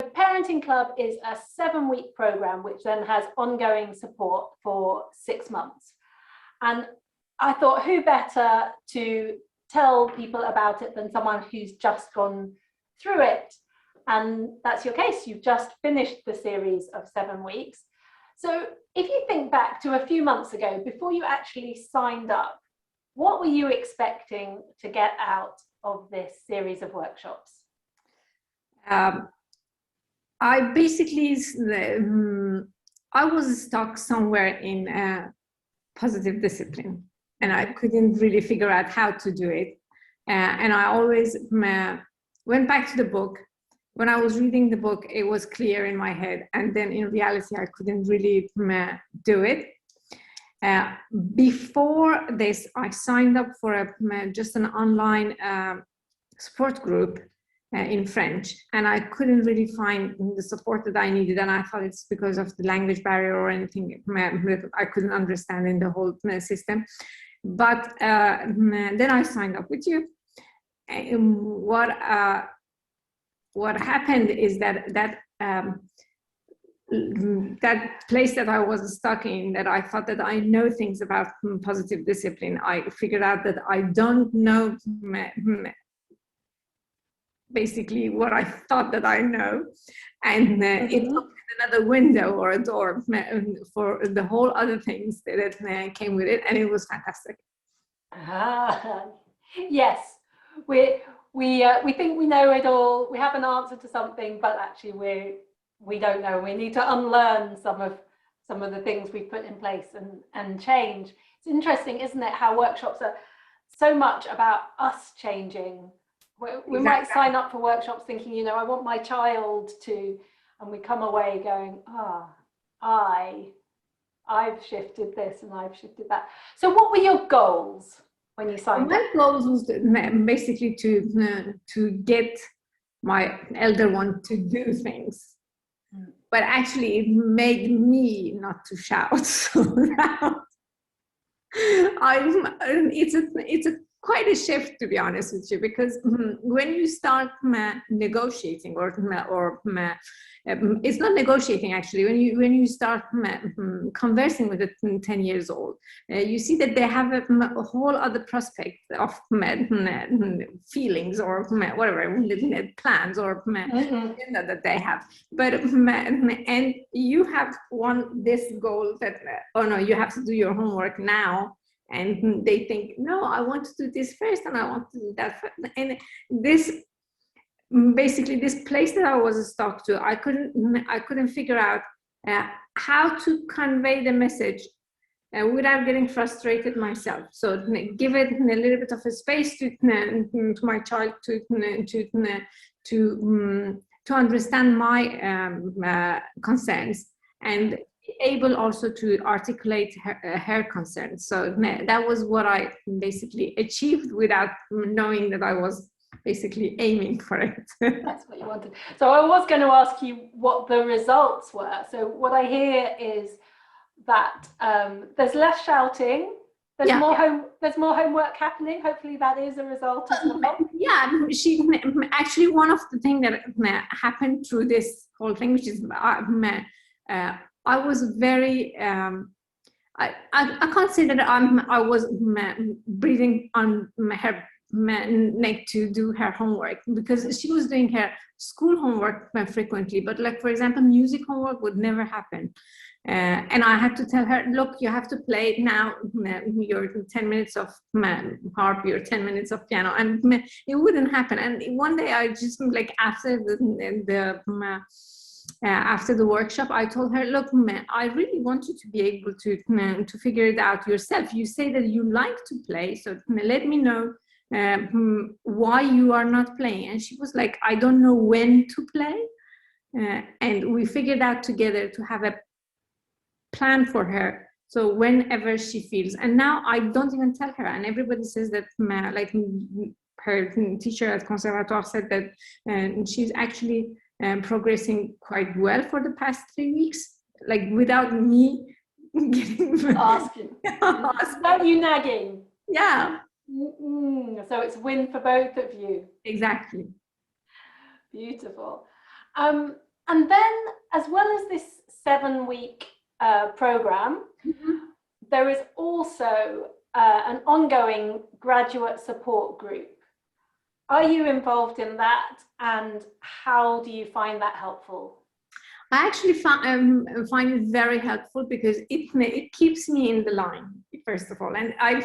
Parenting Club is a 7-week program which then has ongoing support for 6 months. And I thought, who better to tell people about it than someone who's just gone through it? And that's your case. You've just finished the series of 7 weeks. So if you think back to a few months ago, before you actually signed up, what were you expecting to get out of this series of workshops? I basically, I was stuck somewhere in positive discipline, and I couldn't really figure out how to do it. And I always went back to the book. When I was reading the book, it was clear in my head, and then in reality, I couldn't really do it. Before this, I signed up for just an online support group in French, and I couldn't really find the support that I needed, and I thought it's because of the language barrier or anything I couldn't understand in the whole system. But then I signed up with you. What happened is that that place that I was stuck in, that I thought that I know things about positive discipline, I figured out that I don't know basically what I thought that I know, and it opened another window or a door for the whole other things that came with it, and it was fantastic. Yes, we think we know it all. We have an answer to something, but actually we don't know. We need to unlearn some of the things we put in place and change. It's interesting, isn't it, how workshops are so much about us changing. We exactly. Might sign up for workshops thinking, you know, I want my child to, and we come away going, I've shifted this and I've shifted that. So what were your goals when you signed up? My goals was basically to get my elder one to do things. But actually it made me not to shout so loud. It's quite a shift, to be honest with you, because when you start negotiating or it's not negotiating actually, when you start conversing with a 10 years old, you see that they have a whole other prospect of feelings or whatever, plans or that they have. But and you have this goal that, oh no, you have to do your homework now. And they think, no, I want to do this first and I want to do that first. And this, basically this place that I was stuck to, I couldn't figure out how to convey the message without getting frustrated myself. So give it a little bit of a space to my child to understand my concerns, and able also to articulate her concerns. So that was what I basically achieved without knowing that I was basically aiming for it. That's what you wanted. So I was going to ask you what the results were. So what I hear is that there's less shouting, there's more homework happening. Hopefully that is a result as well. Yeah, actually one of the things that happened through this whole thing, which is I was very, I can't say that I was breathing on her neck to do her homework, because she was doing her school homework frequently, but like, for example, music homework would never happen. And I had to tell her, look, you have to play now your 10 minutes of harp, your 10 minutes of piano, and it wouldn't happen. And one day I just, like, after the workshop, I told her, look, I really want you to be able to figure it out yourself. You say that you like to play, so let me know why you are not playing. And she was like, I don't know when to play. And we figured out together to have a plan for her, so whenever she feels. And now I don't even tell her, and everybody says that, like her teacher at Conservatoire said that she's actually progressing quite well for the past 3 weeks, like without me getting asking. Without you nagging. Yeah. So it's a win for both of you. Exactly. Beautiful. And then, as well as this 7-week program, there is also an ongoing graduate support group. Are you involved in that, and how do you find that helpful? I actually find it very helpful because it keeps me in the line, first of all. And I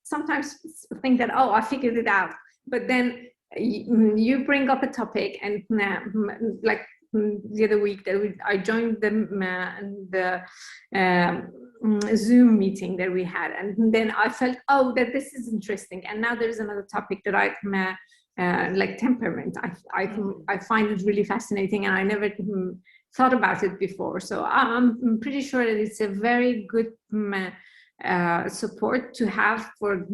sometimes think that, oh, I figured it out. But then you bring up a topic, and like the other week that I joined the Zoom meeting that we had, and then I felt, oh, that this is interesting. And now there's another topic that like temperament. I find it really fascinating, and I never thought about it before. So I'm pretty sure that it's a very good support to have for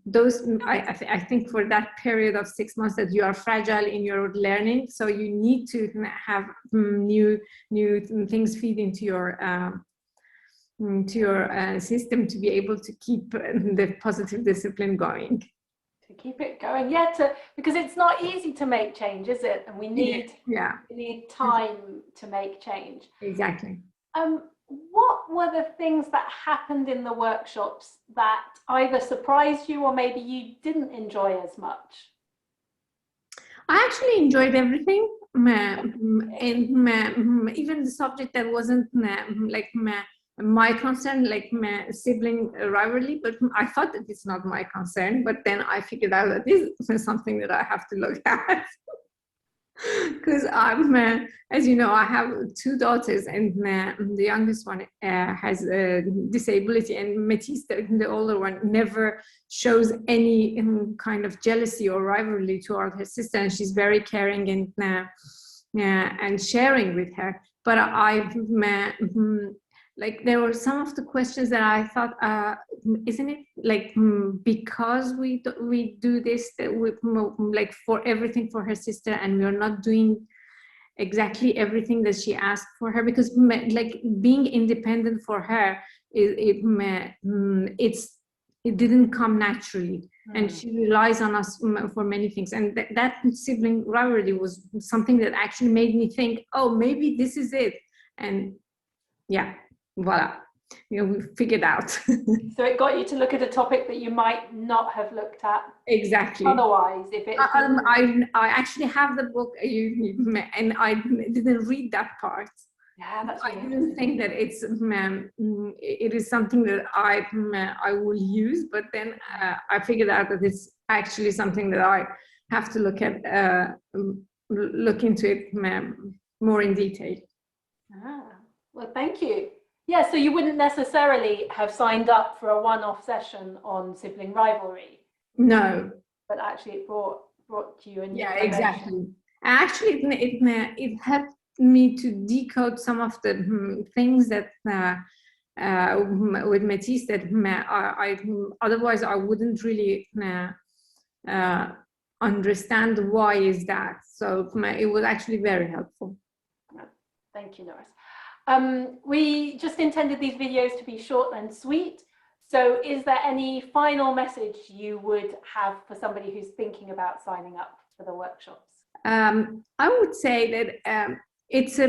those. I think for that period of 6 months that you are fragile in your learning, so you need to have new things feed into your system to be able to keep the positive discipline going. To keep it going, yeah, because it's not easy to make change, is it? And we need we need time to make change. Exactly. What were the things that happened in the workshops that either surprised you or maybe you didn't enjoy as much? I actually enjoyed everything, and even the subject that wasn't like my concern, like sibling rivalry, but I thought that it's not my concern, but then I figured out that this is something that I have to look at. Because I'm, as you know, I have 2 daughters, and the youngest one has a disability, and Matisse, the older one, never shows any kind of jealousy or rivalry toward her sister, and she's very caring and sharing with her. But like there were some of the questions that I thought, isn't it like because we do this, that we like for everything for her sister, and we are not doing exactly everything that she asked for her, because like being independent for her, it didn't come naturally, and she relies on us for many things. And that sibling rivalry was something that actually made me think, oh, maybe this is it. And yeah. Voila, we figured out. So it got you to look at a topic that you might not have looked at. Exactly. Otherwise, if it. I actually have the book, and I didn't read that part. Yeah, that's. I didn't think that it is something that I will use, but then I figured out that it's actually something that I have to look into it more in detail. Well, thank you. Yeah, so you wouldn't necessarily have signed up for a one-off session on sibling rivalry. No. But actually it brought you a new information. Exactly. Actually, it helped me to decode some of the things that with Matisse that I otherwise I wouldn't really understand why is that. So it was actually very helpful. Thank you, Norris. We just intended these videos to be short and sweet. So is there any final message you would have for somebody who's thinking about signing up for the workshops? I would say that it's I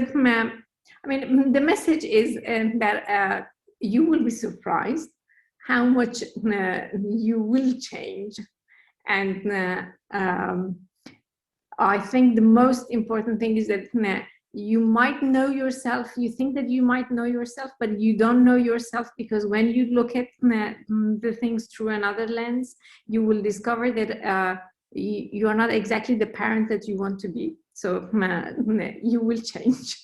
mean, the message is that you will be surprised how much you will change. And I think the most important thing is that you might know yourself, you think that you might know yourself, but you don't know yourself, because when you look at the things through another lens, you will discover that you are not exactly the parent that you want to be. So you will change.